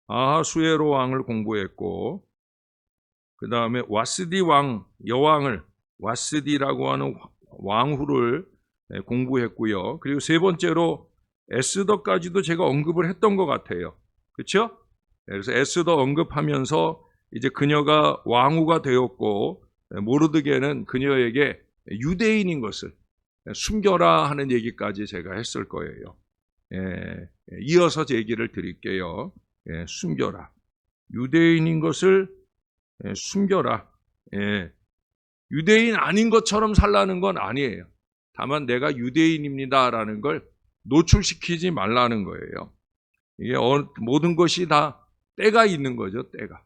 아하수에로 왕을 공부했고, 그 다음에 와스디 왕, 여왕을, 와스디라고 하는 왕후를 공부했고요. 그리고 세 번째로 에스더까지도 제가 언급을 했던 것 같아요. 그렇죠? 그래서 에스더 언급하면서 이제 그녀가 왕후가 되었고, 모르드게는 그녀에게 유대인인 것을 숨겨라 하는 얘기까지 제가 했을 거예요. 이어서 제 얘기를 드릴게요. 숨겨라. 유대인인 것을 숨겨라. 유대인 아닌 것처럼 살라는 건 아니에요. 다만 내가 유대인입니다라는 걸 노출시키지 말라는 거예요. 이게 모든 것이 다 때가 있는 거죠. 때가.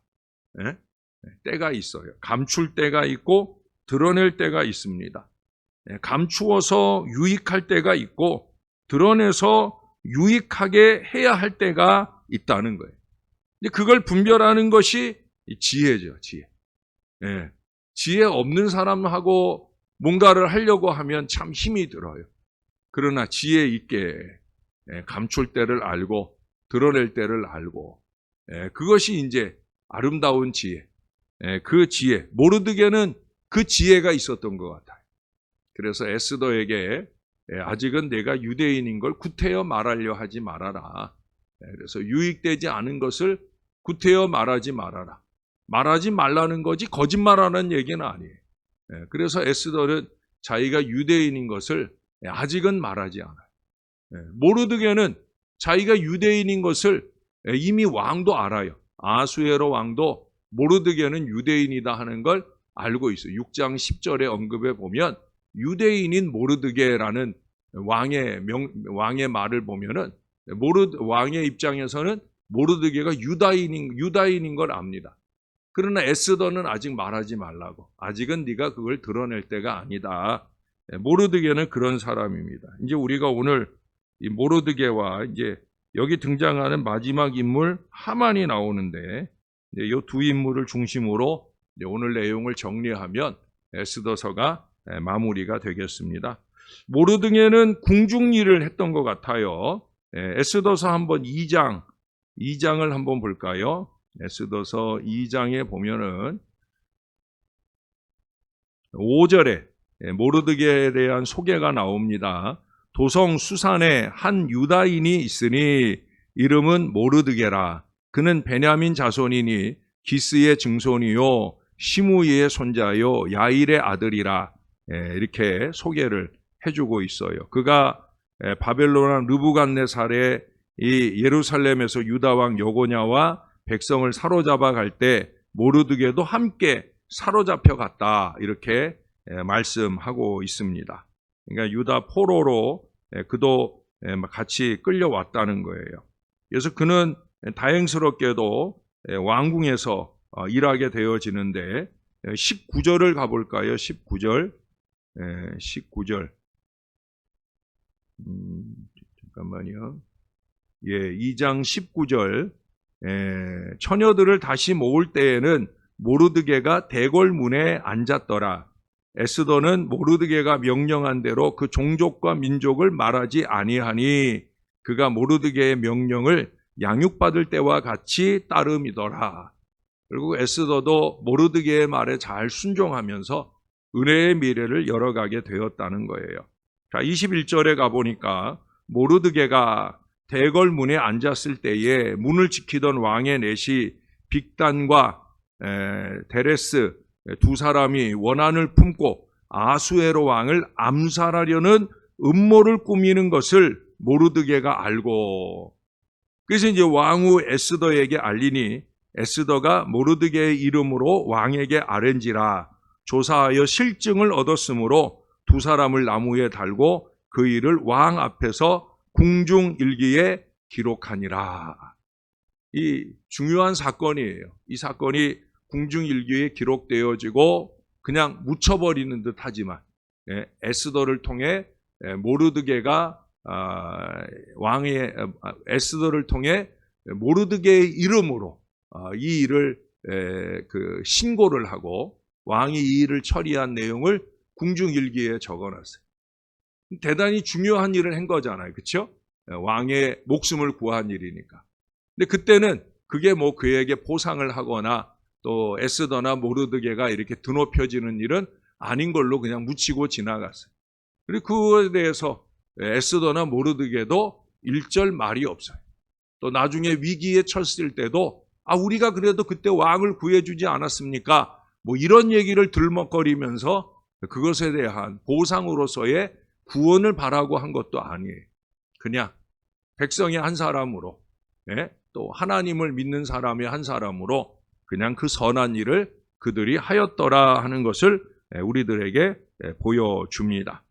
때가 있어요. 감출 때가 있고 드러낼 때가 있습니다. 감추어서 유익할 때가 있고 드러내서 유익하게 해야 할 때가 있다는 거예요. 그걸 분별하는 것이 지혜죠. 지혜. 지혜 없는 사람하고 뭔가를 하려고 하면 참 힘이 들어요. 그러나 지혜 있게 감출 때를 알고 드러낼 때를 알고 그것이 이제 아름다운 지혜. 그 지혜. 모르드게는 그 지혜가 있었던 것 같아요. 그래서 에스더에게 아직은 내가 유대인인 걸 구태여 말하려 하지 말아라. 그래서 유익되지 않은 것을 구태여 말하지 말아라. 말하지 말라는 거지 거짓말하는 얘기는 아니에요. 그래서 에스더는 자기가 유대인인 것을 아직은 말하지 않아요. 모르드게는 자기가 유대인인 것을 이미 왕도 알아요. 아하수에로 왕도 모르드게는 유대인이다 하는 걸 알고 있어요. 6장 10절의 언급에 보면 유대인인 모르드게라는 왕의 말을 보면은 왕의 입장에서는 모르드게가 유다인인 걸 압니다. 그러나 에스더는 아직 말하지 말라고. 아직은 네가 그걸 드러낼 때가 아니다. 모르드게는 그런 사람입니다. 이제 우리가 오늘 이 모르드게와 이제 여기 등장하는 마지막 인물 하만이 나오는데 이 두 인물을 중심으로 오늘 내용을 정리하면 에스더서가 마무리가 되겠습니다. 모르드게는 궁중일을 했던 것 같아요. 에스더서 한번 2장을 한번 볼까요? 에스더서 2장에 보면은 5절에 모르드게에 대한 소개가 나옵니다. 도성 수산에 한 유다인이 있으니 이름은 모르드게라. 그는 베냐민 자손이니 기스의 증손이요 시므이의 손자요 야일의 아들이라. 이렇게 소개를 해주고 있어요. 그가 바벨론 르부갓네살의 이 예루살렘에서 유다 왕 여고냐와 백성을 사로잡아 갈 때 모르드게도 함께 사로잡혀 갔다. 이렇게 말씀하고 있습니다. 그러니까 유다 포로로 그도 같이 끌려왔다는 거예요. 그래서 그는 다행스럽게도 왕궁에서 일하게 되어지는데 19절을 가볼까요? 19절. 19절. 잠깐만요. 2장 19절. 처녀들을 다시 모을 때에는 모르드게가 대궐문에 앉았더라. 에스더는 모르드게가 명령한 대로 그 종족과 민족을 말하지 아니하니 그가 모르드게의 명령을 양육받을 때와 같이 따름이더라. 그리고 에스더도 모르드게의 말에 잘 순종하면서 은혜의 미래를 열어가게 되었다는 거예요. 자, 21절에 가보니까 모르드게가 대궐문에 앉았을 때에 문을 지키던 왕의 넷이 빅단과 데레스 두 사람이 원한을 품고 아수에로 왕을 암살하려는 음모를 꾸미는 것을 모르드게가 알고, 그래서 이제 왕후 에스더에게 알리니 에스더가 모르드게의 이름으로 왕에게 아뢰니라. 조사하여 실증을 얻었으므로 두 사람을 나무에 달고 그 일을 왕 앞에서 궁중일기에 기록하니라. 이 중요한 사건이에요. 이 사건이 궁중일기에 기록되어지고 그냥 묻혀버리는 듯 하지만 에스더를 통해 모르드게가 에스더를 통해 모르드게의 이름으로 이 일을 신고를 하고 왕이 이 일을 처리한 내용을 궁중일기에 적어놨어요. 대단히 중요한 일을 한 거잖아요. 그렇죠? 왕의 목숨을 구한 일이니까. 근데 그때는 그게 뭐 그에게 보상을 하거나 또 에스더나 모르드게가 이렇게 드높여지는 일은 아닌 걸로 그냥 묻히고 지나갔어요. 그리고 그거에 대해서 에스더나 모르드게도 일절 말이 없어요. 또 나중에 위기에 처했을 때도 우리가 그래도 그때 왕을 구해주지 않았습니까? 뭐 이런 얘기를 들먹거리면서 그것에 대한 보상으로서의 구원을 바라고 한 것도 아니에요. 그냥 백성의 한 사람으로, 또 하나님을 믿는 사람의 한 사람으로 그냥 그 선한 일을 그들이 하였더라 하는 것을 우리들에게 보여줍니다.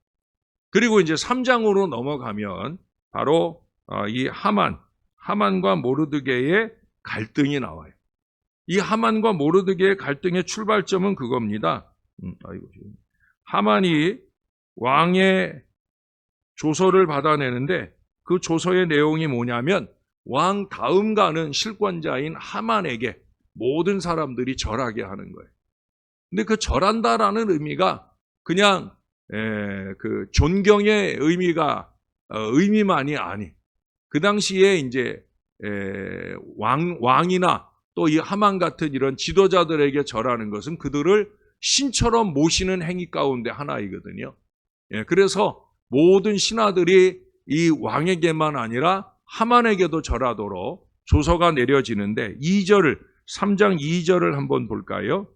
그리고 이제 3장으로 넘어가면 바로 이 하만과 모르드게의 갈등이 나와요. 이 하만과 모르드게의 갈등의 출발점은 그겁니다. 하만이 왕의 조서를 받아내는데 그 조서의 내용이 뭐냐면 왕 다음 가는 실권자인 하만에게 모든 사람들이 절하게 하는 거예요. 근데 그 절한다라는 의미가 그냥 그 존경의 의미만이 아니. 그 당시에 이제 왕이나 또 이 하만 같은 이런 지도자들에게 절하는 것은 그들을 신처럼 모시는 행위 가운데 하나이거든요. 그래서 모든 신하들이 이 왕에게만 아니라 하만에게도 절하도록 조서가 내려지는데 3장 2절을 한번 볼까요?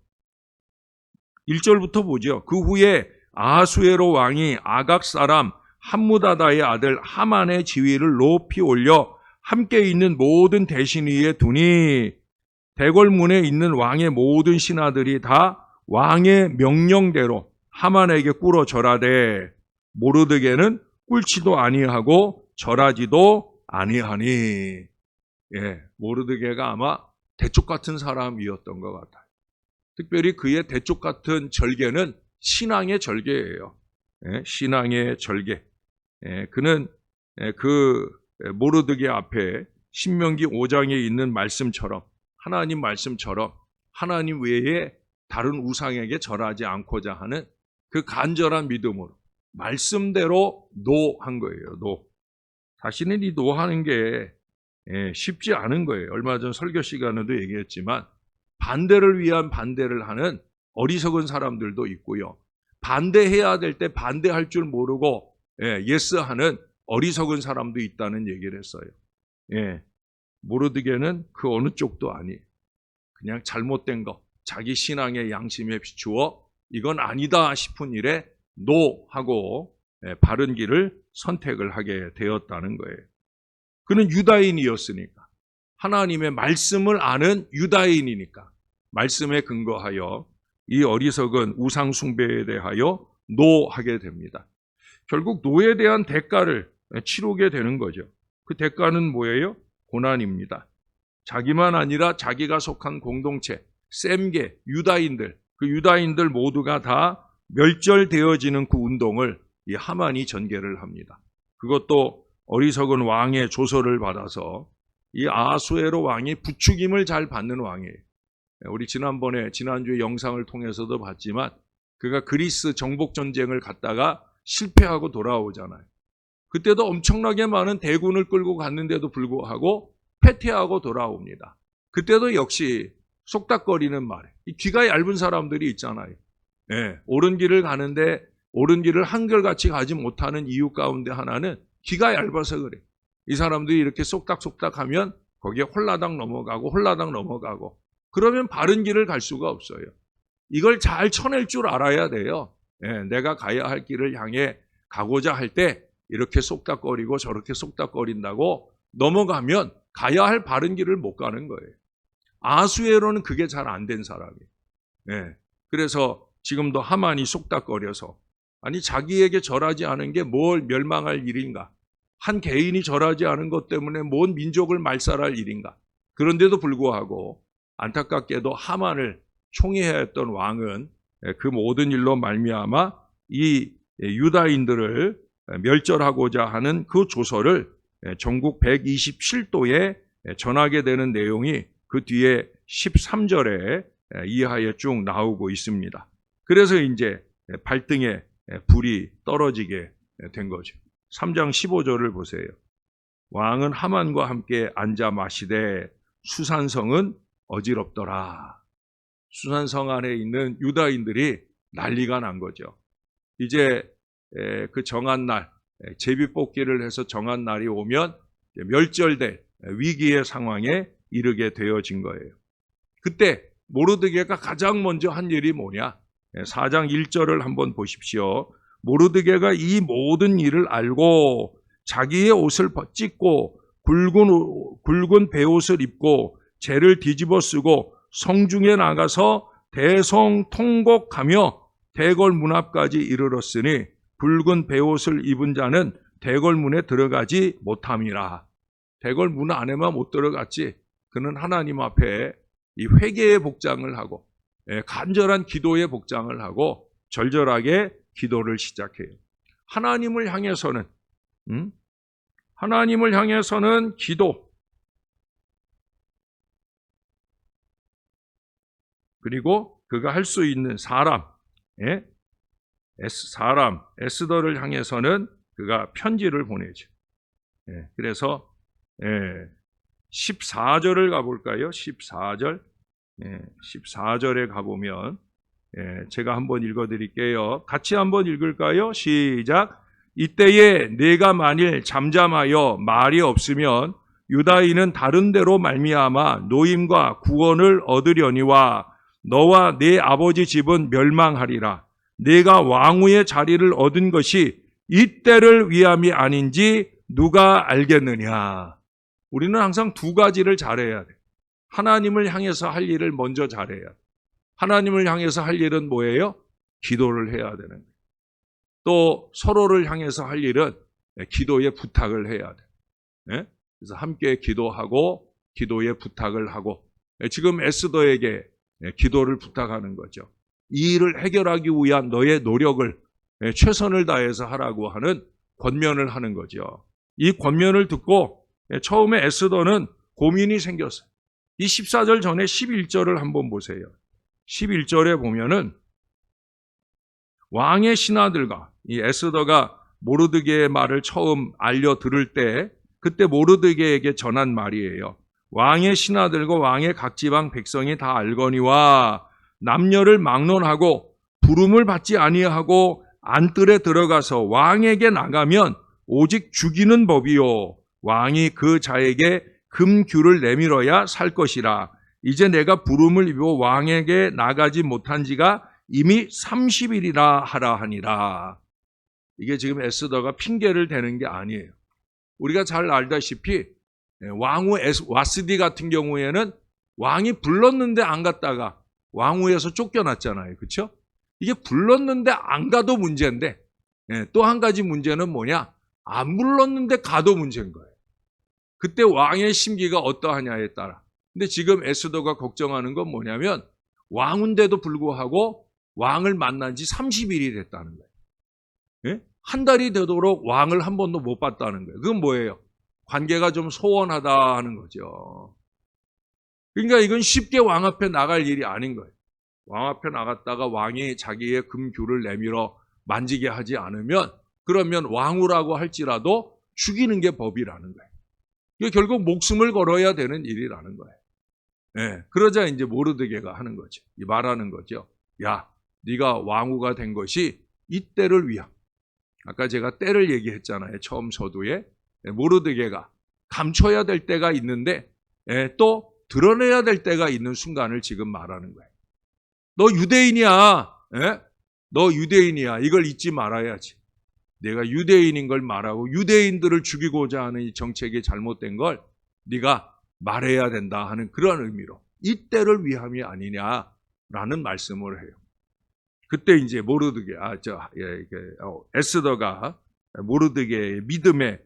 1절부터 보죠. 그 후에 아하수에로 왕이 아각 사람 함무다다의 아들 하만의 지위를 높이 올려 함께 있는 모든 대신 위에 두니 대궐문에 있는 왕의 모든 신하들이 다 왕의 명령대로 하만에게 꿇어 절하되 모르드게는 꿇지도 아니하고 절하지도 아니하니. 모르드게가 아마 대쪽 같은 사람이었던 것 같아요. 특별히 그의 대쪽 같은 절개는 신앙의 절개예요. 신앙의 절개. 그는 그 모르드게 앞에 신명기 5장에 있는 말씀처럼 하나님 말씀처럼 하나님 외에 다른 우상에게 절하지 않고자 하는 그 간절한 믿음으로 말씀대로 노한 거예요. 노. 사실은 이 노하는 게 쉽지 않은 거예요. 얼마 전 설교 시간에도 얘기했지만 반대를 위한 반대를 하는 어리석은 사람들도 있고요. 반대해야 될 때 반대할 줄 모르고 예스하는 어리석은 사람도 있다는 얘기를 했어요. 모르드게는 그 어느 쪽도 아니에요. 그냥 잘못된 거, 자기 신앙의 양심에 비추어 이건 아니다 싶은 일에 노하고 바른 길을 선택을 하게 되었다는 거예요. 그는 유다인이었으니까, 하나님의 말씀을 아는 유다인이니까 말씀에 근거하여 이 어리석은 우상 숭배에 대하여 노하게 됩니다. 결국 노에 대한 대가를 치르게 되는 거죠. 그 대가는 뭐예요? 고난입니다. 자기만 아니라 자기가 속한 공동체, 셈계, 유다인들, 그 유다인들 모두가 다 멸절되어지는 그 운동을 이 하만이 전개를 합니다. 그것도 어리석은 왕의 조서를 받아서 이 아하수에로 왕이 부추김을 잘 받는 왕이에요. 우리 지난주에 영상을 통해서도 봤지만 그가 그리스 정복 전쟁을 갔다가 실패하고 돌아오잖아요. 그때도 엄청나게 많은 대군을 끌고 갔는데도 불구하고 패퇴하고 돌아옵니다. 그때도 역시 속닥거리는 말, 이 귀가 얇은 사람들이 있잖아요. 옳은 길을 가는데 옳은 길을 한결같이 가지 못하는 이유 가운데 하나는 귀가 얇아서 그래. 이 사람들이 이렇게 속닥속닥하면 거기에 홀라당 넘어가고 그러면 바른 길을 갈 수가 없어요. 이걸 잘 쳐낼 줄 알아야 돼요. 내가 가야 할 길을 향해 가고자 할 때 이렇게 속닥거리고 저렇게 속닥거린다고 넘어가면 가야 할 바른 길을 못 가는 거예요. 아하수에로는 그게 잘 안 된 사람이에요. 그래서 지금도 하만이 속닥거려서 아니 자기에게 절하지 않은 게 뭘 멸망할 일인가? 한 개인이 절하지 않은 것 때문에 뭔 민족을 말살할 일인가? 그런데도 불구하고 안타깝게도 하만을 총애해야 했던 왕은 그 모든 일로 말미암아 이 유다인들을 멸절하고자 하는 그 조서를 전국 127도에 전하게 되는 내용이 그 뒤에 13절에 이하에 쭉 나오고 있습니다. 그래서 이제 발등에 불이 떨어지게 된 거죠. 3장 15절을 보세요. 왕은 하만과 함께 앉아 마시되 수산성은 어지럽더라. 수산성 안에 있는 유다인들이 난리가 난 거죠. 이제 그 정한 날, 제비뽑기를 해서 정한 날이 오면 멸절될 위기의 상황에 이르게 되어진 거예요. 그때 모르드게가 가장 먼저 한 일이 뭐냐? 4장 1절을 한번 보십시오. 모르드게가 이 모든 일을 알고 자기의 옷을 찢고 굵은 베옷을 입고 재를 뒤집어 쓰고 성중에 나가서 대성통곡하며 대궐 문 앞까지 이르렀으니 굵은 베옷을 입은 자는 대궐 문에 들어가지 못함이라. 대궐 문 안에만 못 들어갔지, 그는 하나님 앞에 이 회개의 복장을 하고 간절한 기도의 복장을 하고 절절하게 기도를 시작해요. 하나님을 향해서는 기도, 그리고 그가 할 수 있는 사람, 에스더를 향해서는 그가 편지를 보내죠. 그래서 14절을 가볼까요? 14절. 14절에 가보면 제가 한번 읽어드릴게요. 같이 한번 읽을까요? 시작. 이때에 내가 만일 잠잠하여 말이 없으면 유다인은 다른 데로 말미암아 노임과 구원을 얻으려니와 너와 네 아버지 집은 멸망하리라. 내가 왕후의 자리를 얻은 것이 이때를 위함이 아닌지 누가 알겠느냐. 우리는 항상 두 가지를 잘해야 돼. 하나님을 향해서 할 일을 먼저 잘해야 돼. 하나님을 향해서 할 일은 뭐예요? 기도를 해야 되는 거예요. 또 서로를 향해서 할 일은 기도의 부탁을 해야 돼. 그래서 함께 기도하고 기도의 부탁을 하고, 지금 에스더에게 기도를 부탁하는 거죠. 이 일을 해결하기 위한 너의 노력을 최선을 다해서 하라고 하는 권면을 하는 거죠. 이 권면을 듣고 처음에 에스더는 고민이 생겼어요. 이 14절 전에 11절을 한번 보세요. 11절에 보면은 왕의 신하들과 이 에스더가 모르드게의 말을 처음 알려 들을 때 그때 모르드게에게 전한 말이에요. 왕의 신하들과 왕의 각 지방 백성이 다 알거니와 남녀를 막론하고 부름을 받지 아니하고 안뜰에 들어가서 왕에게 나가면 오직 죽이는 법이요 왕이 그 자에게 금규를 내밀어야 살 것이라. 이제 내가 부름을 입어 왕에게 나가지 못한 지가 이미 30일이나 하라 하니라. 이게 지금 에스더가 핑계를 대는 게 아니에요. 우리가 잘 알다시피 왕후 와스디 같은 경우에는 왕이 불렀는데 안 갔다가 왕후에서 쫓겨났잖아요. 그렇죠? 이게 불렀는데 안 가도 문제인데 또 한 가지 문제는 뭐냐? 안 불렀는데 가도 문제인 거예요. 그때 왕의 심기가 어떠하냐에 따라. 근데 지금 에스더가 걱정하는 건 뭐냐면 왕인데도 불구하고 왕을 만난 지 30일이 됐다는 거예요. 한 달이 되도록 왕을 한 번도 못 봤다는 거예요. 그건 뭐예요? 관계가 좀 소원하다 하는 거죠. 그러니까 이건 쉽게 왕 앞에 나갈 일이 아닌 거예요. 왕 앞에 나갔다가 왕이 자기의 금규를 내밀어 만지게 하지 않으면 그러면 왕후라고 할지라도 죽이는 게 법이라는 거예요. 이게 결국 목숨을 걸어야 되는 일이라는 거예요. 그러자 이제 모르드게가 하는 거죠. 말하는 거죠. 야, 네가 왕후가 된 것이 이때를 위함. 아까 제가 때를 얘기했잖아요. 처음 서두에. 모르드게가 감춰야 될 때가 있는데 또 드러내야 될 때가 있는 순간을 지금 말하는 거예요. 너 유대인이야. 너 유대인이야. 이걸 잊지 말아야지. 내가 유대인인 걸 말하고 유대인들을 죽이고자 하는 이 정책이 잘못된 걸 네가 말해야 된다 하는 그런 의미로 이때를 위함이 아니냐라는 말씀을 해요. 그때 이제 모르드게, 에스더가 모르드게의 믿음에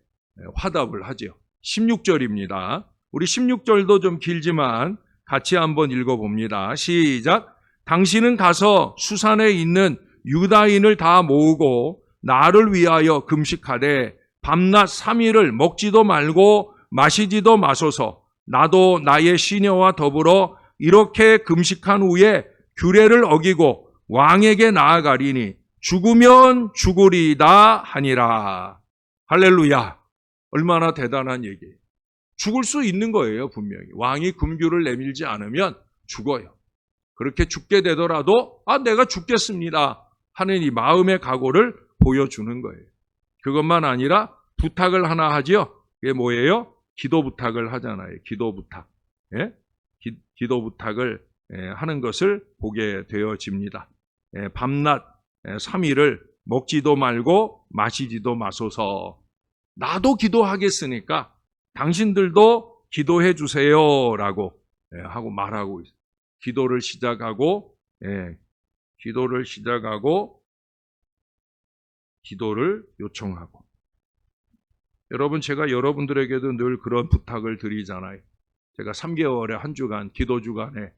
화답을 하죠. 16절입니다. 우리 16절도 좀 길지만 같이 한번 읽어봅니다. 시작. 당신은 가서 수산에 있는 유다인을 다 모으고 나를 위하여 금식하되 밤낮 3일을 먹지도 말고 마시지도 마소서. 나도 나의 시녀와 더불어 이렇게 금식한 후에 규례를 어기고 왕에게 나아가리니 죽으면 죽으리다 하니라. 할렐루야. 얼마나 대단한 얘기예요. 죽을 수 있는 거예요, 분명히. 왕이 금규를 내밀지 않으면 죽어요. 그렇게 죽게 되더라도 내가 죽겠습니다 하는 이 마음의 각오를 보여주는 거예요. 그것만 아니라 부탁을 하나 하지요. 그게 뭐예요? 기도 부탁을 하잖아요. 기도 부탁. 예? 기도 부탁을 하는 것을 보게 되어집니다. 밤낮 3일을 먹지도 말고 마시지도 마소서. 나도 기도하겠으니까 당신들도 기도해 주세요라고 하고 말하고 있어요. 기도를 시작하고 기도를 요청하고. 여러분, 제가 여러분들에게도 늘 그런 부탁을 드리잖아요. 제가 3개월에 한 주간 기도 주간에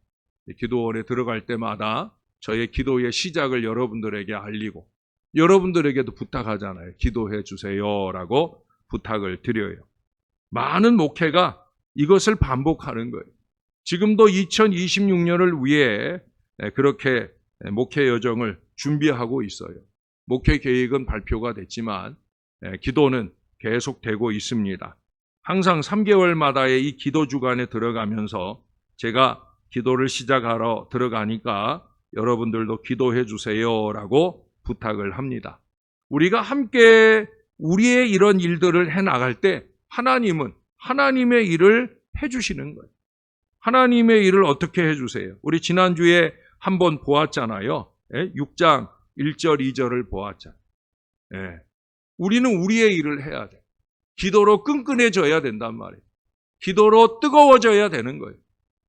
기도원에 들어갈 때마다 저의 기도의 시작을 여러분들에게 알리고 여러분들에게도 부탁하잖아요. 기도해 주세요라고 부탁을 드려요. 많은 목회가 이것을 반복하는 거예요. 지금도 2026년을 위해 그렇게 목회 여정을 준비하고 있어요. 목회 계획은 발표가 됐지만 기도는 계속되고 있습니다. 항상 3개월마다의 이 기도 주간에 들어가면서 제가 기도를 시작하러 들어가니까 여러분들도 기도해 주세요라고 부탁을 합니다. 우리가 함께 우리의 이런 일들을 해나갈 때 하나님은 하나님의 일을 해주시는 거예요. 하나님의 일을 어떻게 해주세요? 우리 지난주에 한번 보았잖아요. 6장 1절 2절을 보았잖아요. 우리는 우리의 일을 해야 돼. 기도로 끈끈해져야 된단 말이에요. 기도로 뜨거워져야 되는 거예요.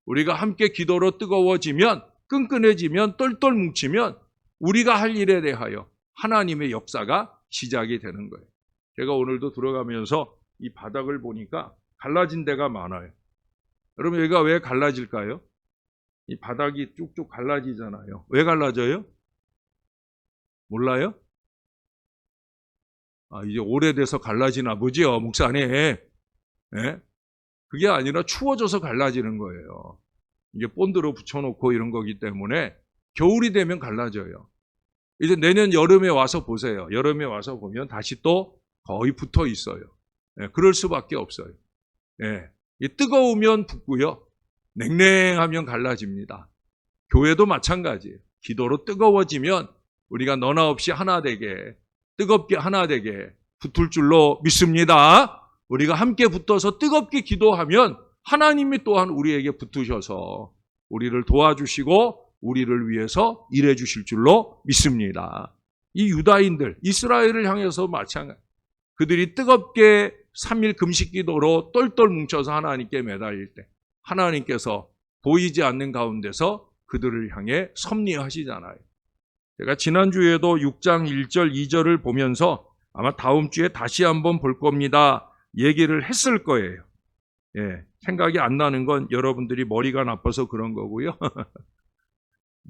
우리가 함께 기도로 뜨거워지면, 끈끈해지면, 똘똘 뭉치면 우리가 할 일에 대하여 하나님의 역사가 시작이 되는 거예요. 제가 오늘도 들어가면서 이 바닥을 보니까 갈라진 데가 많아요. 여러분, 여기가 왜 갈라질까요? 이 바닥이 쭉쭉 갈라지잖아요. 왜 갈라져요? 몰라요? 이제 오래돼서 갈라지나 보지요, 목사님. 그게 아니라 추워져서 갈라지는 거예요. 이게 본드로 붙여놓고 이런 거기 때문에 겨울이 되면 갈라져요. 이제 내년 여름에 와서 보세요. 여름에 와서 보면 다시 또 거의 붙어 있어요. 그럴 수밖에 없어요. 이 뜨거우면 붙고요. 냉랭하면 갈라집니다. 교회도 마찬가지예요. 기도로 뜨거워지면 우리가 너나 없이 하나 되게, 뜨겁게 하나 되게 붙을 줄로 믿습니다. 우리가 함께 붙어서 뜨겁게 기도하면 하나님이 또한 우리에게 붙으셔서 우리를 도와주시고 우리를 위해서 일해 주실 줄로 믿습니다. 이 유다인들, 이스라엘을 향해서 마찬가지. 그들이 뜨겁게 3일 금식 기도로 똘똘 뭉쳐서 하나님께 매달릴 때 하나님께서 보이지 않는 가운데서 그들을 향해 섭리하시잖아요. 제가 지난주에도 6장 1절 2절을 보면서 아마 다음 주에 다시 한번 볼 겁니다. 얘기를 했을 거예요. 생각이 안 나는 건 여러분들이 머리가 나빠서 그런 거고요.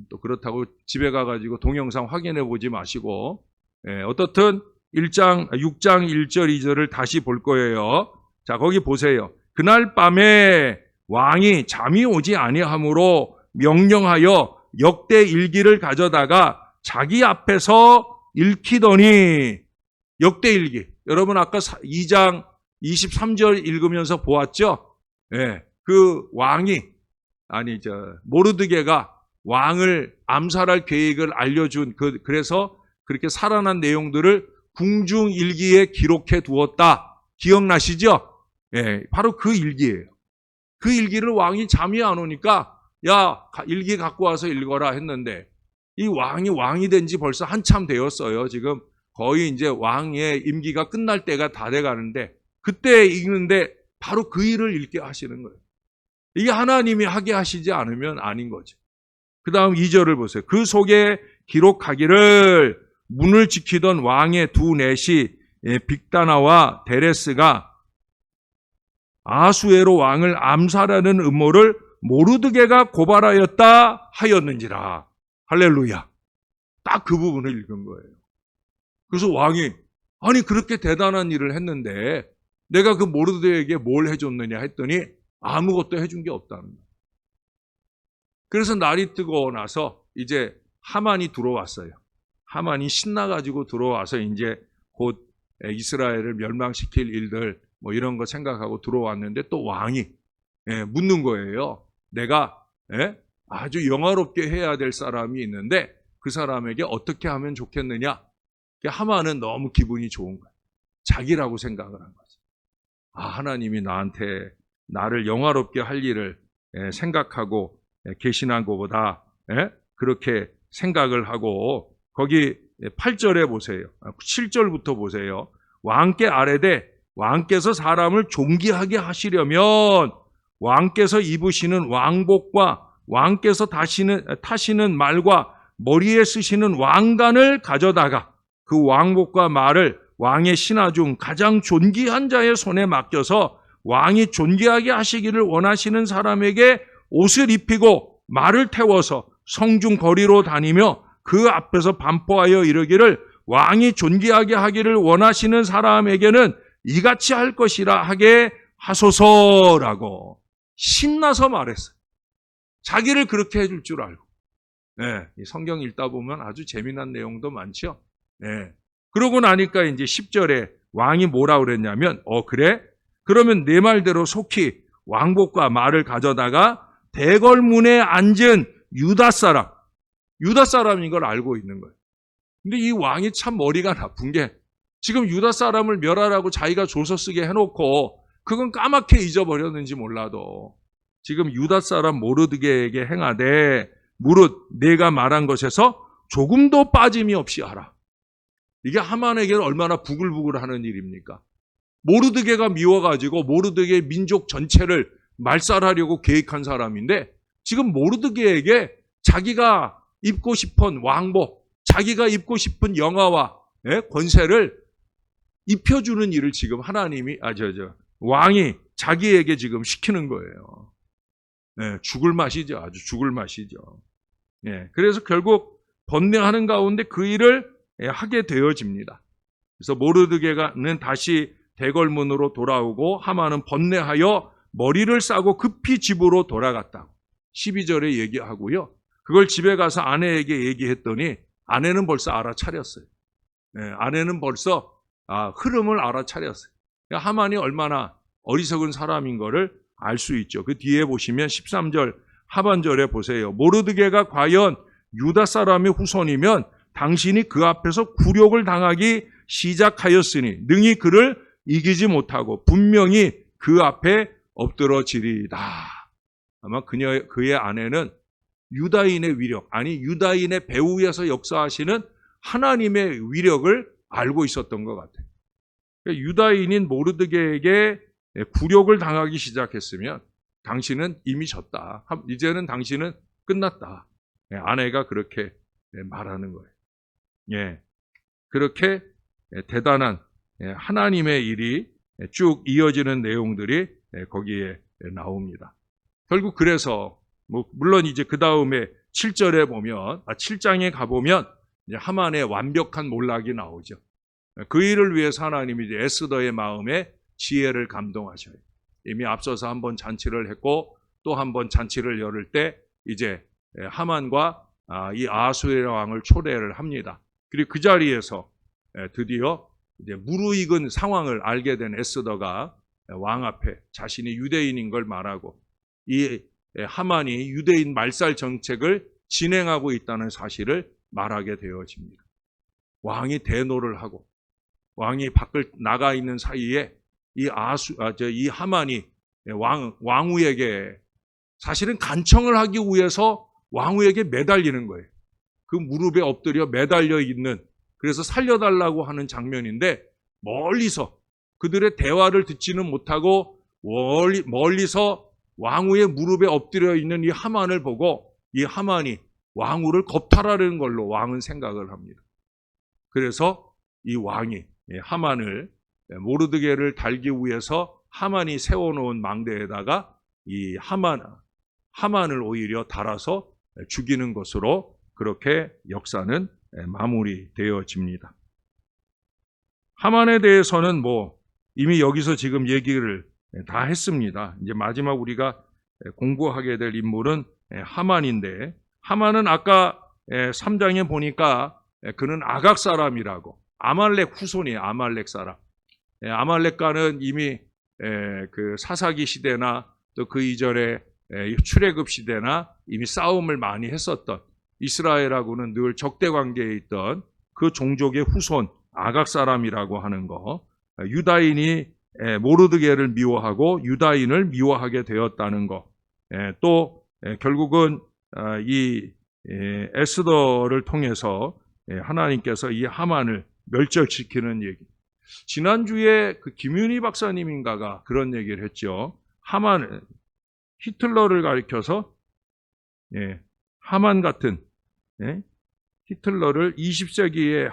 또 그렇다고 집에 가가지고 동영상 확인해 보지 마시고, 어떻든 6장 1절 2절을 다시 볼 거예요. 자, 거기 보세요. 그날 밤에 왕이 잠이 오지 아니하므로 명령하여 역대 일기를 가져다가 자기 앞에서 읽히더니, 역대 일기. 여러분 아까 2장 23절 읽으면서 보았죠? 그 왕이, 모르드게가 왕을 암살할 계획을 알려준, 그래서 그렇게 살아난 내용들을 궁중일기에 기록해 두었다. 기억나시죠? 바로 그 일기예요. 그 일기를 왕이 잠이 안 오니까, 야, 일기 갖고 와서 읽어라 했는데, 이 왕이 된 지 벌써 한참 되었어요. 지금 거의 이제 왕의 임기가 끝날 때가 다 돼 가는데, 그때 읽는데 바로 그 일을 읽게 하시는 거예요. 이게 하나님이 하게 하시지 않으면 아닌 거죠. 그 다음 2절을 보세요. 그 속에 기록하기를 문을 지키던 왕의 두 넷이 빅다나와 데레스가 아수에로 왕을 암살하는 음모를 모르드게가 고발하였다 하였는지라. 할렐루야. 딱 그 부분을 읽은 거예요. 그래서 왕이 그렇게 대단한 일을 했는데 내가 그 모르드게에게 뭘 해줬느냐 했더니 아무것도 해준 게 없다는 거예요. 그래서 날이 뜨거워 나서 이제 하만이 들어왔어요. 하만이 신나가지고 들어와서 이제 곧 이스라엘을 멸망시킬 일들 뭐 이런 거 생각하고 들어왔는데 또 왕이 묻는 거예요. 내가 아주 영화롭게 해야 될 사람이 있는데 그 사람에게 어떻게 하면 좋겠느냐. 하만은 너무 기분이 좋은 거예요. 자기라고 생각을 한 거죠. 하나님이 나를 영화롭게 할 일을 생각하고 계시는 것보다 그렇게 생각을 하고 거기 8절에 보세요. 7절부터 보세요. 왕께 아뢰되 왕께서 사람을 존귀하게 하시려면 왕께서 입으시는 왕복과 왕께서 타시는 말과 머리에 쓰시는 왕관을 가져다가 그 왕복과 말을 왕의 신하 중 가장 존귀한 자의 손에 맡겨서 왕이 존귀하게 하시기를 원하시는 사람에게 옷을 입히고 말을 태워서 성중 거리로 다니며 그 앞에서 반포하여 이르기를 왕이 존귀하게 하기를 원하시는 사람에게는 이같이 할 것이라 하게 하소서라고 신나서 말했어요. 자기를 그렇게 해줄 줄 알고. 이 성경 읽다 보면 아주 재미난 내용도 많죠. 그러고 나니까 이제 10절에 왕이 뭐라 그랬냐면, 그래? 그러면 내 말대로 속히 왕복과 말을 가져다가 대궐문에 앉은 유다 사람인 걸 알고 있는 거예요. 근데 이 왕이 참 머리가 나쁜 게 지금 유다 사람을 멸하라고 자기가 조서 쓰게 해놓고 그건 까맣게 잊어버렸는지 몰라도 지금 유다 사람 모르드게에게 행하되 무릇 내가 말한 것에서 조금도 빠짐이 없이 하라. 이게 하만에게는 얼마나 부글부글하는 일입니까? 모르드게가 미워가지고 모르드게 민족 전체를 말살하려고 계획한 사람인데 지금 모르드게에게 자기가 입고 싶은 왕복, 자기가 입고 싶은 영화와 권세를 입혀주는 일을 지금 하나님이 왕이 자기에게 지금 시키는 거예요. 죽을 맛이죠. 아주 죽을 맛이죠. 그래서 결국 번뇌하는 가운데 그 일을 하게 되어집니다. 그래서 모르드게는 다시 대궐문으로 돌아오고 하만은 번뇌하여 머리를 싸고 급히 집으로 돌아갔다고 12절에 얘기하고요. 그걸 집에 가서 아내에게 얘기했더니 아내는 벌써 알아차렸어요. 아내는 벌써 흐름을 알아차렸어요. 하만이 얼마나 어리석은 사람인 거를 알 수 있죠. 그 뒤에 보시면 13절 하반절에 보세요. 모르드게가 과연 유다 사람의 후손이면 당신이 그 앞에서 굴욕을 당하기 시작하였으니 능히 그를 이기지 못하고 분명히 그 앞에 엎드러지리이다. 아마 그의 아내는 유다인의 위력, 유다인의 배후에서 역사하시는 하나님의 위력을 알고 있었던 것 같아요. 유다인인 모르드게에게 굴욕을 당하기 시작했으면 당신은 이미 졌다. 이제는 당신은 끝났다. 아내가 그렇게 말하는 거예요. 그렇게 대단한 하나님의 일이 쭉 이어지는 내용들이 거기에 나옵니다. 결국 그래서 물론 이제 그 다음에 7절에 보면 7장에 가보면 이제 하만의 완벽한 몰락이 나오죠. 그 일을 위해서 하나님이 이제 에스더의 마음에 지혜를 감동하셔요. 이미 앞서서 한번 잔치를 했고 또 한번 잔치를 열을 때 이제 하만과 이 아하수에로 왕을 초대를 합니다. 그리고 그 자리에서 드디어 이제 무르익은 상황을 알게 된 에스더가 왕 앞에 자신이 유대인인 걸 말하고 이 하만이 유대인 말살 정책을 진행하고 있다는 사실을 말하게 되어집니다. 왕이 대노를 하고 왕이 밖을 나가 있는 사이에 이 하만이 왕후에게 사실은 간청을 하기 위해서 왕후에게 매달리는 거예요. 그 무릎에 엎드려 매달려 있는, 그래서 살려달라고 하는 장면인데 멀리서 그들의 대화를 듣지는 못하고 멀리서 왕후의 무릎에 엎드려 있는 이 하만을 보고 이 하만이 왕후를 겁탈하려는 걸로 왕은 생각을 합니다. 그래서 이 왕이 하만을 모르드게를 달기 위해서 하만이 세워놓은 망대에다가 이 하만을 오히려 달아서 죽이는 것으로 그렇게 역사는 마무리되어집니다. 하만에 대해서는 이미 여기서 지금 얘기를 다 했습니다. 이제 마지막 우리가 공부하게 될 인물은 하만인데, 하만은 아까 3장에 보니까 그는 아각 사람이라고, 아말렉 후손이에요. 아말렉 사람. 아말렉과는 이미 그 사사기 시대나 또 그 이전에 출애굽 시대나 이미 싸움을 많이 했었던 이스라엘하고는 늘 적대 관계에 있던 그 종족의 후손 아각 사람이라고 하는 거, 유다인이 모르드게를 미워하고 유다인을 미워하게 되었다는 거, 또 결국은 이 에스더를 통해서 하나님께서 이 하만을 멸절시키는 얘기. 지난주에 그 김윤희 박사님인가가 그런 얘기를 했죠. 하만, 히틀러를 가리켜서 하만 같은 히틀러를 20세기의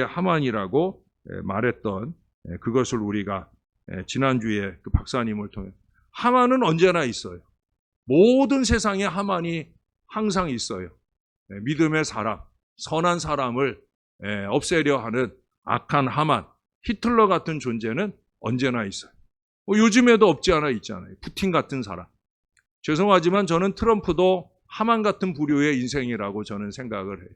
하만이라고 말했던 그것을 우리가 지난주에 그 박사님을 통해 하만은 언제나 있어요. 모든 세상에 하만이 항상 있어요. 믿음의 사람, 선한 사람을 없애려 하는 악한 하만, 히틀러 같은 존재는 언제나 있어요. 요즘에도 없지 않아 있잖아요. 푸틴 같은 사람. 죄송하지만 저는 트럼프도 하만 같은 부류의 인생이라고 저는 생각을 해요.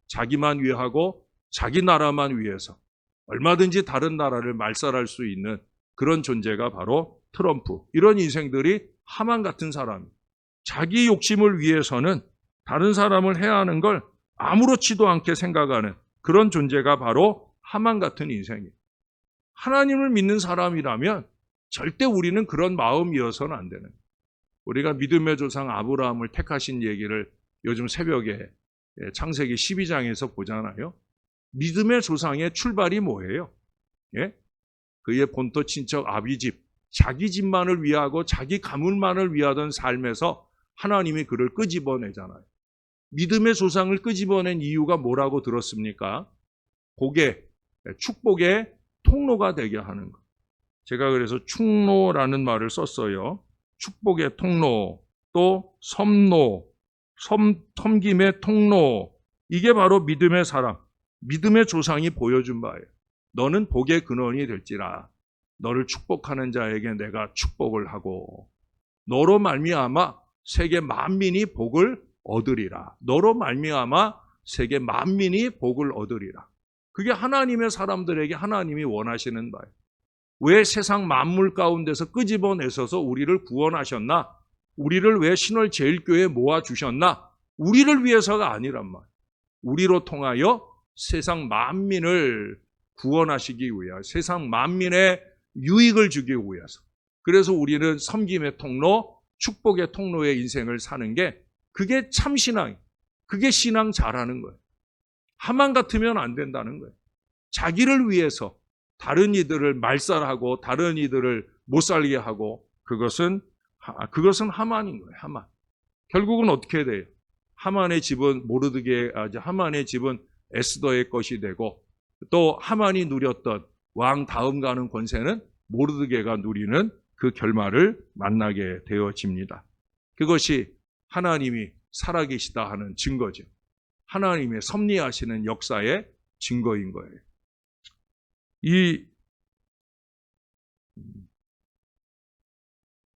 자기만 위하고 자기 나라만 위해서 얼마든지 다른 나라를 말살할 수 있는 그런 존재가 바로 트럼프. 이런 인생들이 하만 같은 사람이에요. 자기 욕심을 위해서는 다른 사람을 해야 하는 걸 아무렇지도 않게 생각하는 그런 존재가 바로 하만 같은 인생이에요. 하나님을 믿는 사람이라면 절대 우리는 그런 마음이어서는 안 되는 거예요. 우리가 믿음의 조상 아브라함을 택하신 얘기를 요즘 새벽에 창세기 12장에서 보잖아요. 믿음의 조상의 출발이 뭐예요? 그의 본토 친척 아비집, 자기 집만을 위하고 자기 가문만을 위하던 삶에서 하나님이 그를 끄집어내잖아요. 믿음의 조상을 끄집어낸 이유가 뭐라고 들었습니까? 축복의 통로가 되게 하는 것. 제가 그래서 충로라는 말을 썼어요. 축복의 통로, 또 섬김의 통로. 이게 바로 믿음의 사람, 믿음의 조상이 보여준 바예요. 너는 복의 근원이 될지라. 너를 축복하는 자에게 내가 축복을 하고 너로 말미암아 세계 만민이 복을 얻으리라. 너로 말미암아 세계 만민이 복을 얻으리라. 그게 하나님의 사람들에게 하나님이 원하시는 바예요. 왜 세상 만물 가운데서 끄집어내셔서 우리를 구원하셨나? 우리를 왜 신월제일교회에 모아주셨나? 우리를 위해서가 아니란 말이에요. 우리로 통하여 세상 만민을 구원하시기 위하여, 세상 만민의 유익을 주기 위해서. 그래서 우리는 섬김의 통로, 축복의 통로의 인생을 사는 게 그게 참 신앙이에요. 그게 신앙 잘하는 거예요. 하만 같으면 안 된다는 거예요. 자기를 위해서 다른 이들을 말살하고 다른 이들을 못 살게 하고 그것은 하만인 거예요. 하만. 결국은 어떻게 돼요? 하만의 집은 하만의 집은 에스더의 것이 되고 또 하만이 누렸던 왕 다음 가는 권세는 모르드게가 누리는 그 결말을 만나게 되어집니다. 그것이 하나님이 살아계시다 하는 증거죠. 하나님의 섭리하시는 역사의 증거인 거예요. 이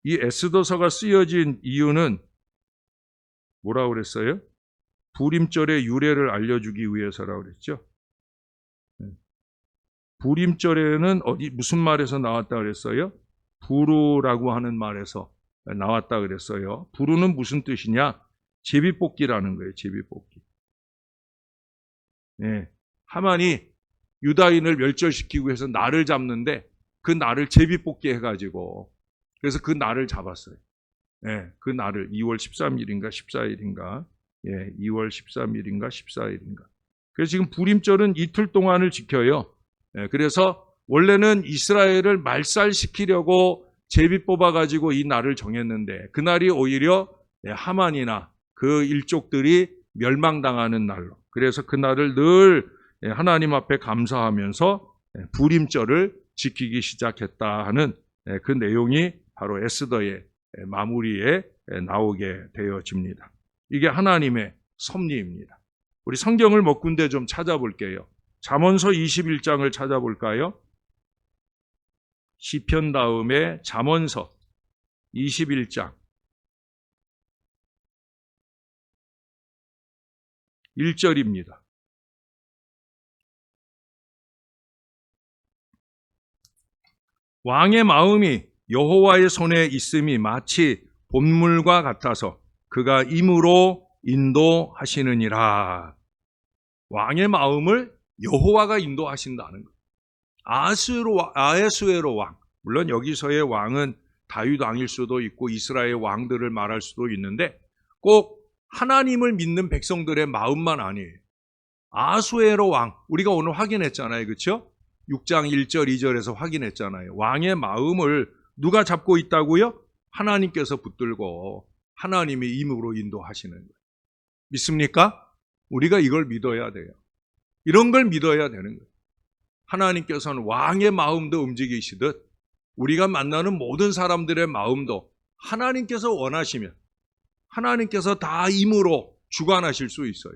에스더서가 쓰여진 이유는 뭐라고 그랬어요? 부림절의 유래를 알려주기 위해서라고 그랬죠. 부림절에는 무슨 말에서 나왔다 그랬어요? 부르라고 하는 말에서 나왔다 그랬어요. 부르는 무슨 뜻이냐? 제비뽑기라는 거예요. 제비뽑기. 하만이 유다인을 멸절시키기 위해서 날을 잡는데 그 날을 제비뽑기 해가지고 그래서 그 날을 잡았어요. 그 날을 2월 13일인가 14일인가 2월 13일인가 14일인가. 그래서 지금 부림절은 이틀 동안을 지켜요. 그래서 원래는 이스라엘을 말살시키려고 제비 뽑아가지고 이 날을 정했는데 그날이 오히려 하만이나 그 일족들이 멸망당하는 날로. 그래서 그 날을 늘 하나님 앞에 감사하면서 부림절을 지키기 시작했다 하는 그 내용이 바로 에스더의 마무리에 나오게 되어집니다. 이게 하나님의 섭리입니다. 우리 성경을 몇 군데 좀 찾아볼게요. 잠언서 21장을 찾아볼까요? 시편 다음에 잠언서 21장 1절입니다. 왕의 마음이 여호와의 손에 있음이 마치 본물과 같아서 그가 임으로 인도하시느니라. 왕의 마음을 여호와가 인도하신다는 것. 아하수에로 왕, 물론 여기서의 왕은 다윗 왕일 수도 있고 이스라엘 왕들을 말할 수도 있는데 꼭 하나님을 믿는 백성들의 마음만 아니에요. 아하수에로 왕, 우리가 오늘 확인했잖아요. 그렇죠? 6장 1절 2절에서 확인했잖아요. 왕의 마음을 누가 잡고 있다고요? 하나님께서 붙들고 하나님의 임으로 인도하시는 거예요. 믿습니까? 우리가 이걸 믿어야 돼요. 이런 걸 믿어야 되는 거예요. 하나님께서는 왕의 마음도 움직이시듯 우리가 만나는 모든 사람들의 마음도 하나님께서 원하시면 하나님께서 다 임으로 주관하실 수 있어요.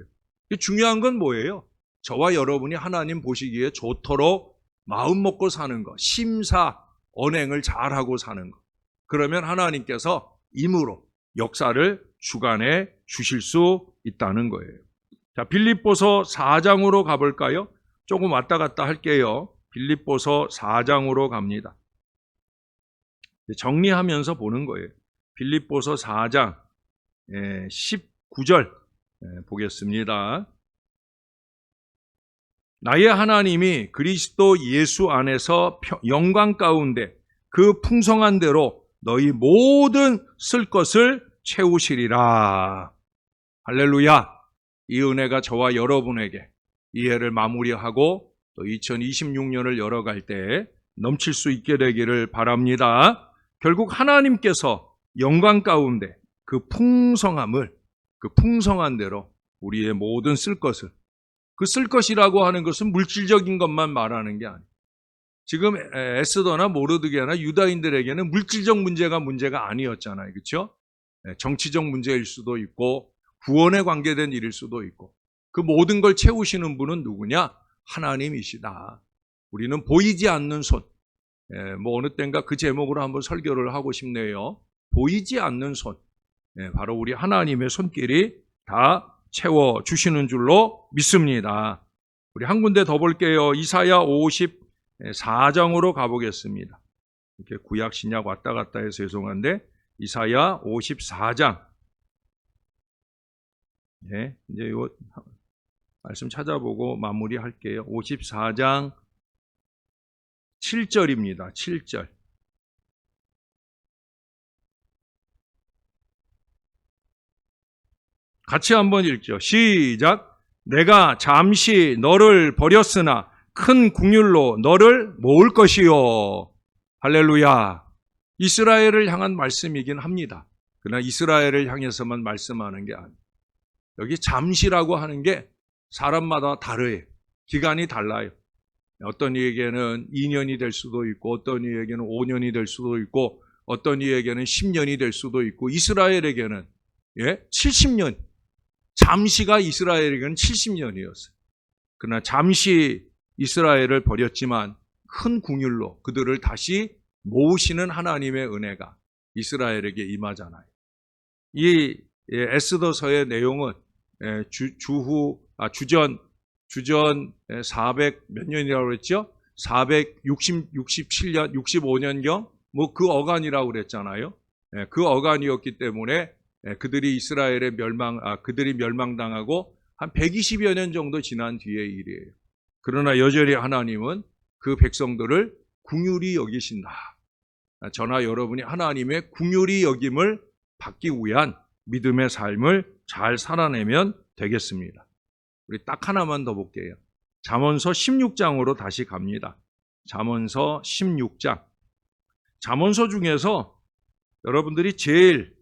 중요한 건 뭐예요? 저와 여러분이 하나님 보시기에 좋도록 마음 먹고 사는 것, 심사, 언행을 잘하고 사는 것. 그러면 하나님께서 임으로 역사를 주관해 주실 수 있다는 거예요. 자, 빌립보서 4장으로 가볼까요? 조금 왔다 갔다 할게요. 빌립보서 4장으로 갑니다. 정리하면서 보는 거예요. 빌립보서 4장 19절 보겠습니다. 나의 하나님이 그리스도 예수 안에서 영광 가운데 그 풍성한 대로 너희 모든 쓸 것을 채우시리라. 할렐루야. 이 은혜가 저와 여러분에게 이 해를 마무리하고 또 2026년을 열어갈 때 넘칠 수 있게 되기를 바랍니다. 결국 하나님께서 영광 가운데 그 풍성함을, 그 풍성한 대로 우리의 모든 쓸 것을, 그 쓸 것이라고 하는 것은 물질적인 것만 말하는 게 아니에요. 지금 에스더나 모르드게나 유다인들에게는 물질적 문제가 아니었잖아요. 그렇죠? 정치적 문제일 수도 있고 구원에 관계된 일일 수도 있고 그 모든 걸 채우시는 분은 누구냐? 하나님이시다. 우리는 보이지 않는 손. 어느 땐가 그 제목으로 한번 설교를 하고 싶네요. 보이지 않는 손. 바로 우리 하나님의 손길이 다 채워주시는 줄로 믿습니다. 우리 한 군데 더 볼게요. 이사야 54장으로 가보겠습니다. 이렇게 구약 신약 왔다 갔다 해서 죄송한데 이사야 54장. 이제 이 말씀 찾아보고 마무리할게요. 54장 7절입니다. 7절. 같이 한번 읽죠. 시작. 내가 잠시 너를 버렸으나 큰 긍휼로 너를 모을 것이요. 할렐루야. 이스라엘을 향한 말씀이긴 합니다. 그러나 이스라엘을 향해서만 말씀하는 게 아니에요. 여기 잠시라고 하는 게 사람마다 다르요. 기간이 달라요. 어떤 이에게는 2년이 될 수도 있고 어떤 이에게는 5년이 될 수도 있고 어떤 이에게는 10년이 될 수도 있고 이스라엘에게는 70년. 잠시가 이스라엘에게는 70년이었어요. 그러나 잠시 이스라엘을 버렸지만 큰 긍휼로 그들을 다시 모으시는 하나님의 은혜가 이스라엘에게 임하잖아요. 이 에스더서의 내용은 주전 400 몇 년이라고 그랬죠? 467년, 65년경 그 어간이라고 그랬잖아요. 그 어간이었기 때문에 그들이 그들이 멸망당하고 한 120여 년 정도 지난 뒤의 일이에요. 그러나 여전히 하나님은 그 백성들을 긍휼히 여기신다. 저나 여러분이 하나님의 긍휼히 여김을 받기 위한 믿음의 삶을 잘 살아내면 되겠습니다. 우리 딱 하나만 더 볼게요. 잠언서 16장으로 다시 갑니다. 잠언서 16장. 잠언서 중에서 여러분들이 제일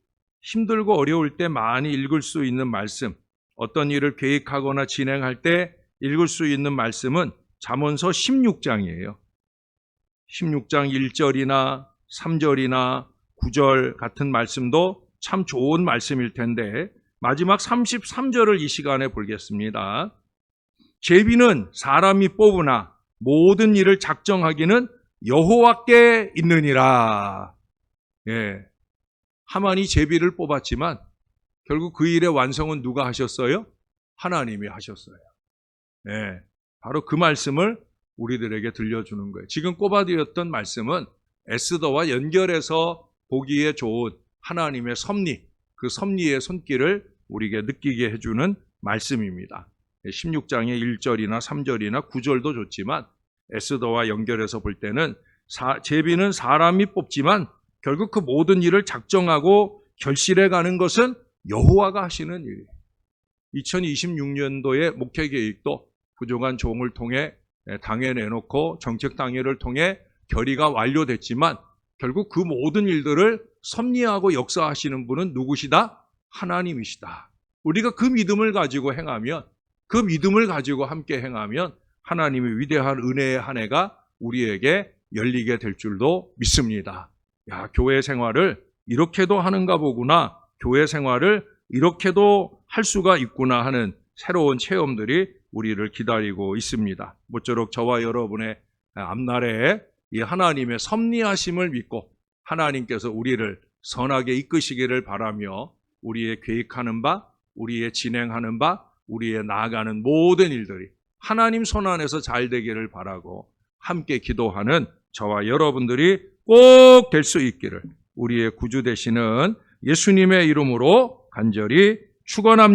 힘들고 어려울 때 많이 읽을 수 있는 말씀, 어떤 일을 계획하거나 진행할 때 읽을 수 있는 말씀은 잠언서 16장이에요. 16장 1절이나 3절이나 9절 같은 말씀도 참 좋은 말씀일 텐데 마지막 33절을 이 시간에 보겠습니다. 제비는 사람이 뽑으나 모든 일을 작정하기는 여호와께 있느니라. 하만이 제비를 뽑았지만 결국 그 일의 완성은 누가 하셨어요? 하나님이 하셨어요. 바로 그 말씀을 우리들에게 들려주는 거예요. 지금 꼽아드렸던 말씀은 에스더와 연결해서 보기에 좋은 하나님의 섭리, 그 섭리의 손길을 우리에게 느끼게 해주는 말씀입니다. 16장의 1절이나 3절이나 9절도 좋지만 에스더와 연결해서 볼 때는 제비는 사람이 뽑지만 결국 그 모든 일을 작정하고 결실해 가는 것은 여호와가 하시는 일이에요. 2026년도의 목회 계획도 부족한 종을 통해 당에 내놓고 정책 당회를 통해 결의가 완료됐지만 결국 그 모든 일들을 섭리하고 역사하시는 분은 누구시다? 하나님이시다. 우리가 그 믿음을 가지고 행하면, 그 믿음을 가지고 함께 행하면 하나님의 위대한 은혜의 한 해가 우리에게 열리게 될 줄도 믿습니다. 야, 교회 생활을 이렇게도 하는가 보구나, 교회 생활을 이렇게도 할 수가 있구나 하는 새로운 체험들이 우리를 기다리고 있습니다. 모쪼록 저와 여러분의 앞날에 이 하나님의 섭리하심을 믿고 하나님께서 우리를 선하게 이끄시기를 바라며 우리의 계획하는 바, 우리의 진행하는 바, 우리의 나아가는 모든 일들이 하나님 손 안에서 잘 되기를 바라고 함께 기도하는 저와 여러분들이 꼭 될 수 있기를 우리의 구주 되시는 예수님의 이름으로 간절히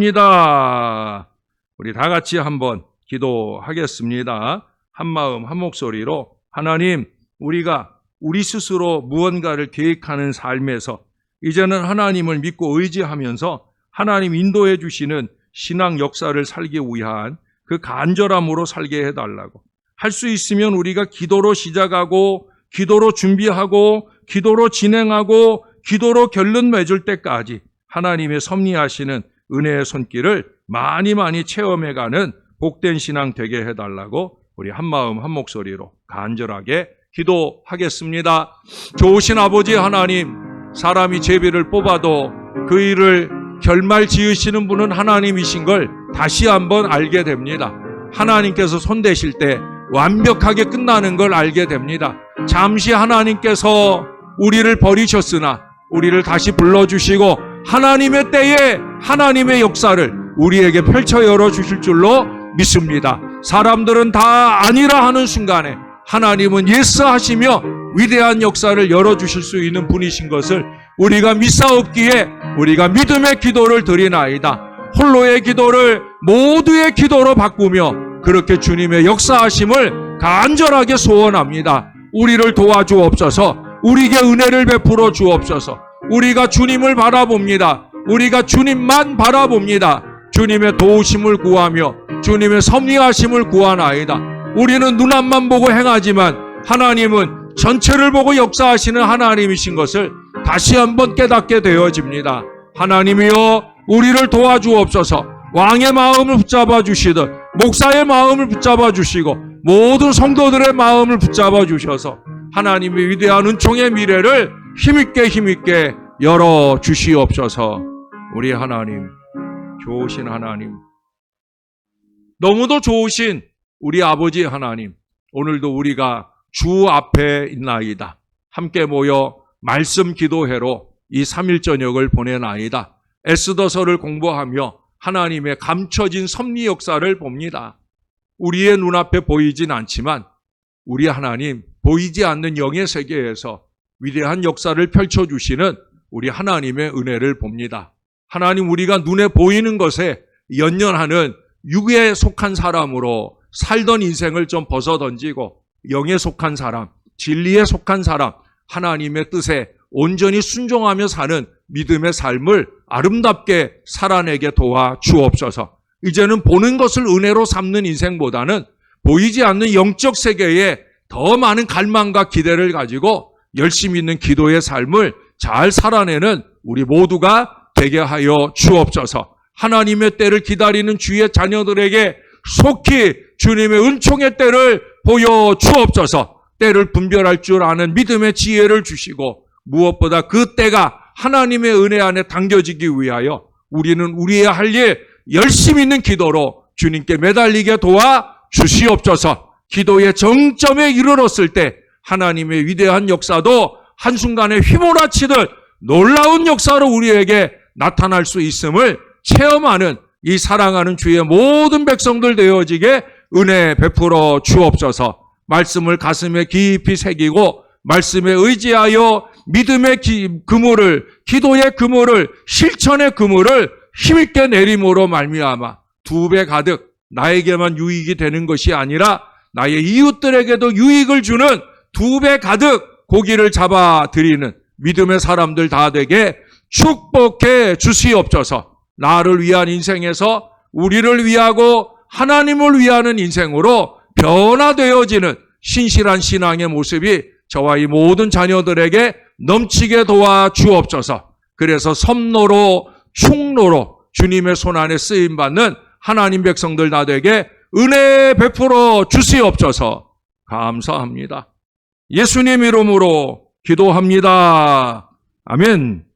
축원합니다. 우리 다 같이 한번 기도하겠습니다. 한 마음 한 목소리로 하나님, 우리가 우리 스스로 무언가를 계획하는 삶에서 이제는 하나님을 믿고 의지하면서 하나님 인도해 주시는 신앙 역사를 살기 위한 그 간절함으로 살게 해달라고, 할 수 있으면 우리가 기도로 시작하고 기도로 준비하고 기도로 진행하고 기도로 결론 맺을 때까지 하나님의 섭리하시는 은혜의 손길을 많이 체험해가는 복된 신앙 되게 해달라고 우리 한 마음 한 목소리로 간절하게 기도하겠습니다. 좋으신 아버지 하나님, 사람이 제비를 뽑아도 그 일을 결말 지으시는 분은 하나님이신 걸 다시 한번 알게 됩니다. 하나님께서 손대실 때 완벽하게 끝나는 걸 알게 됩니다. 잠시 하나님께서 우리를 버리셨으나 우리를 다시 불러주시고 하나님의 때에 하나님의 역사를 우리에게 펼쳐 열어주실 줄로 믿습니다. 사람들은 다 아니라 하는 순간에 하나님은 예스 하시며 위대한 역사를 열어주실 수 있는 분이신 것을 우리가 믿사옵기에 우리가 믿음의 기도를 드리나이다. 홀로의 기도를 모두의 기도로 바꾸며 그렇게 주님의 역사하심을 간절하게 소원합니다. 우리를 도와주옵소서. 우리에게 은혜를 베풀어 주옵소서. 우리가 주님을 바라봅니다. 우리가 주님만 바라봅니다. 주님의 도우심을 구하며 주님의 섭리하심을 구하나이다. 우리는 눈앞만 보고 행하지만 하나님은 전체를 보고 역사하시는 하나님이신 것을 다시 한번 깨닫게 되어집니다. 하나님이여, 우리를 도와주옵소서. 왕의 마음을 붙잡아 주시듯 목사의 마음을 붙잡아 주시고 모든 성도들의 마음을 붙잡아 주셔서 하나님의 위대한 은총의 미래를 힘있게 열어 주시옵소서. 우리 하나님, 좋으신 하나님, 너무도 좋으신 우리 아버지 하나님, 오늘도 우리가 주 앞에 있나이다. 함께 모여 말씀 기도회로 이 3일 저녁을 보내나이다. 에스더서를 공부하며 하나님의 감춰진 섭리 역사를 봅니다. 우리의 눈앞에 보이진 않지만 우리 하나님, 보이지 않는 영의 세계에서 위대한 역사를 펼쳐주시는 우리 하나님의 은혜를 봅니다. 하나님, 우리가 눈에 보이는 것에 연연하는 육에 속한 사람으로 살던 인생을 좀 벗어던지고 영에 속한 사람, 진리에 속한 사람, 하나님의 뜻에 온전히 순종하며 사는 믿음의 삶을 아름답게 살아내게 도와주옵소서. 이제는 보는 것을 은혜로 삼는 인생보다는 보이지 않는 영적 세계에 더 많은 갈망과 기대를 가지고 열심히 있는 기도의 삶을 잘 살아내는 우리 모두가 되게 하여 주옵소서. 하나님의 때를 기다리는 주의 자녀들에게 속히 주님의 은총의 때를 보여 주옵소서. 때를 분별할 줄 아는 믿음의 지혜를 주시고 무엇보다 그 때가 하나님의 은혜 안에 당겨지기 위하여 우리는 우리의 할 일 열심히 있는 기도로 주님께 매달리게 도와 주시옵소서. 기도의 정점에 이르렀을 때 하나님의 위대한 역사도 한순간에 휘몰아치듯 놀라운 역사로 우리에게 나타날 수 있음을 체험하는 이 사랑하는 주의 모든 백성들 되어지게 은혜 베풀어 주옵소서. 말씀을 가슴에 깊이 새기고 말씀에 의지하여 믿음의 그물을, 기도의 그물을, 실천의 그물을 힘있게 내림으로 말미암아 2배 가득 나에게만 유익이 되는 것이 아니라 나의 이웃들에게도 유익을 주는 2배 가득 고기를 잡아 드리는 믿음의 사람들 다 되게 축복해 주시옵소서. 나를 위한 인생에서 우리를 위하고 하나님을 위하는 인생으로 변화되어지는 신실한 신앙의 모습이 저와 이 모든 자녀들에게 넘치게 도와 주옵소서. 그래서 섭로로 충로로 주님의 손안에 쓰임받는 하나님 백성들 다 되게 은혜 베풀어 주시옵소서. 감사합니다. 예수님 이름으로 기도합니다. 아멘.